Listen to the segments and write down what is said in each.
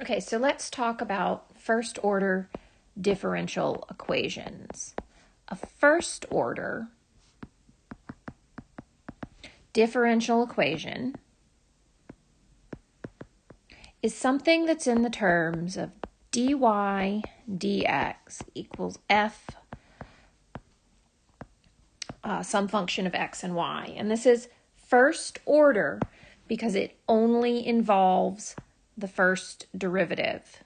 Okay, so let's talk about first order differential equations. A first order differential equation is something that's in the terms of dy dx equals f some function of x and y. And this is first order because it only involves the first derivative.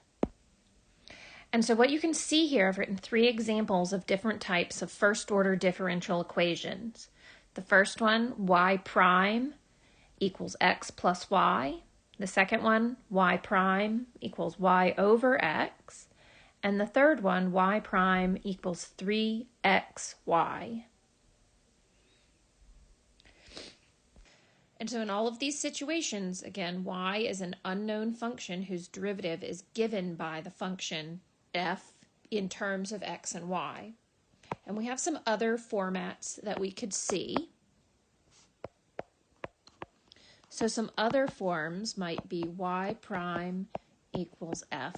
And so what you can see here, I've written 3 examples of different types of first order differential equations. The first one, y prime equals x plus y. The second one, y prime equals y over x. And the third one, y prime equals 3xy. And so in all of these situations, again, y is an unknown function whose derivative is given by the function f in terms of x and y. And we have some other formats that we could see. So some other forms might be y prime equals f,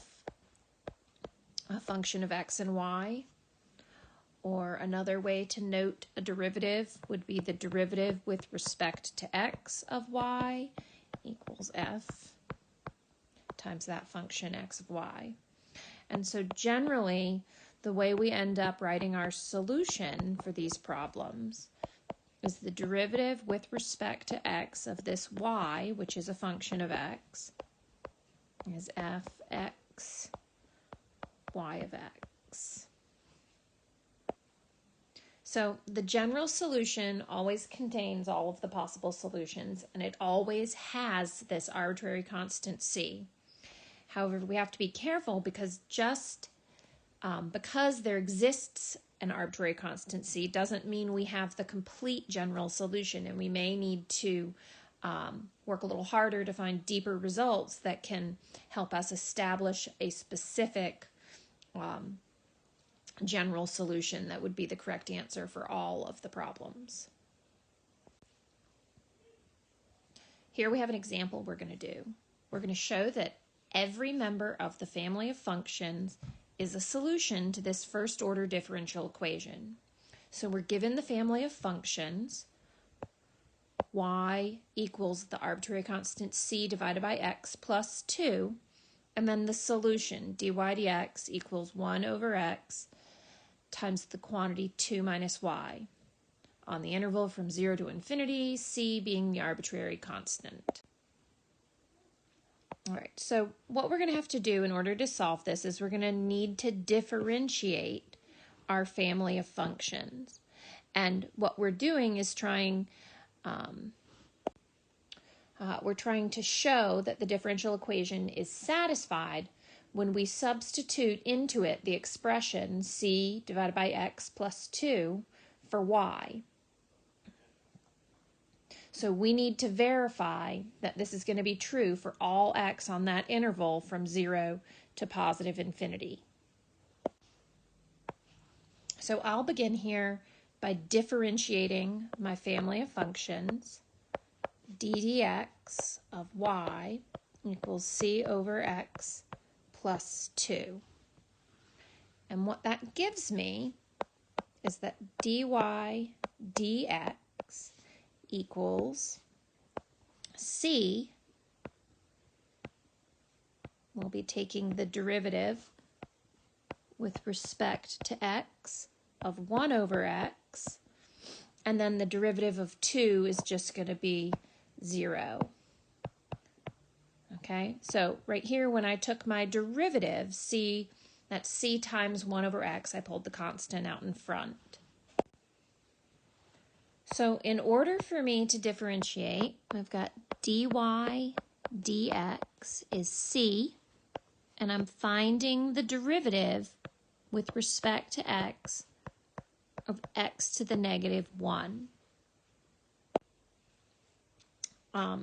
a function of x and y. Or another way to note a derivative would be the derivative with respect to x of y equals f times that function x of y. And so generally, the way we end up writing our solution for these problems is the derivative with respect to x of this y, which is a function of x, is fx y of x. So the general solution always contains all of the possible solutions, and it always has this arbitrary constant c. However, we have to be careful because just because there exists an arbitrary constant c doesn't mean we have the complete general solution, and we may need to work a little harder to find deeper results that can help us establish a specific general solution that would be the correct answer for all of the problems. Here we have an example we're going to do. We're going to show that every member of the family of functions is a solution to this first order differential equation. So we're given the family of functions, y equals the arbitrary constant c divided by x plus 2, and then the solution, dy dx equals 1 over x times the quantity 2 minus y on the interval from 0 to infinity, c being the arbitrary constant. All right, so what we're going to have to do in order to solve this is we're going to need to differentiate our family of functions. And what we're doing is we're trying to show that the differential equation is satisfied when we substitute into it the expression c divided by x plus 2 for y. So we need to verify that this is going to be true for all x on that interval from 0 to positive infinity. So I'll begin here by differentiating my family of functions. D dx of y equals c over x plus 2. And what that gives me is that dy dx equals c. We'll be taking the derivative with respect to x of 1 over x, and then the derivative of 2 is just going to be 0. Okay, so right here when I took my derivative, c, that's c times 1 over x, I pulled the constant out in front. So in order for me to differentiate, I've got dy dx is c, and I'm finding the derivative with respect to x of x to the negative 1.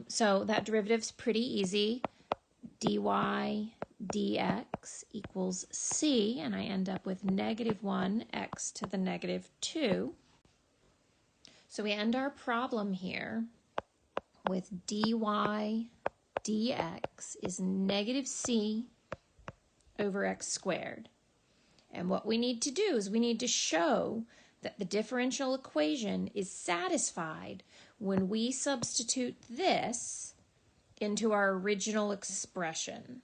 So that derivative's pretty easy. Dy dx equals c, and I end up with negative 1 x to the negative 2. So we end our problem here with dy dx is negative c over x squared. And what we need to do is we need to show that the differential equation is satisfied when we substitute this into our original expression.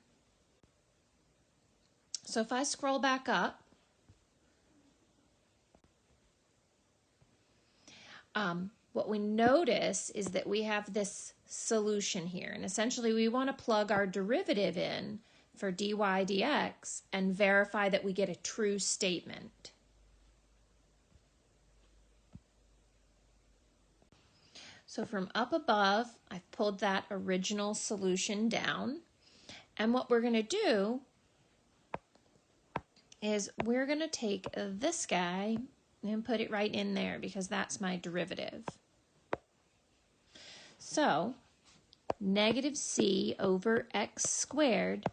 So if I scroll back up, what we notice is that we have this solution here. And essentially we want to plug our derivative in for dy dx and verify that we get a true statement. So from up above, I've pulled that original solution down. And what we're going to do is we're going to take this guy and put it right in there because that's my derivative. So negative c over x squared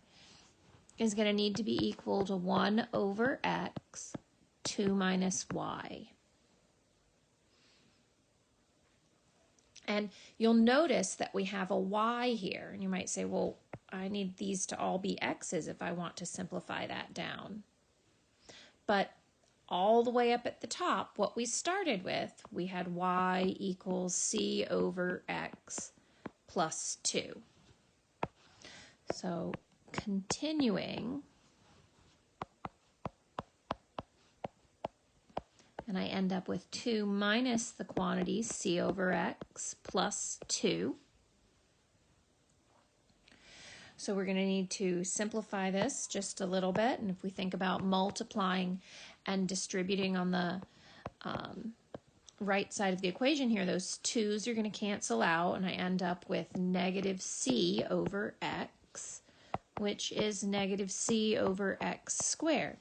is going to need to be equal to 1 over x 2 minus y. And you'll notice that we have a y here. And you might say, well, I need these to all be x's if I want to simplify that down. But all the way up at the top, what we started with, we had y equals c over x plus 2. So continuing, and I end up with 2 minus the quantity c over x plus 2. So we're going to need to simplify this just a little bit. And if we think about multiplying and distributing on the right side of the equation here, those 2's are going to cancel out, and I end up with negative c over x, which is negative c over x squared.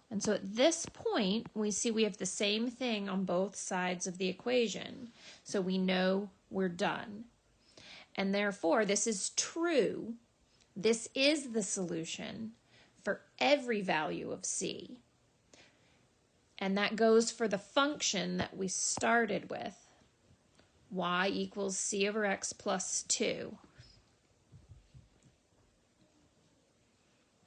And so at this point, we see we have the same thing on both sides of the equation. So we know we're done. And therefore, this is true. This is the solution for every value of c. And that goes for the function that we started with, y equals c over x plus 2.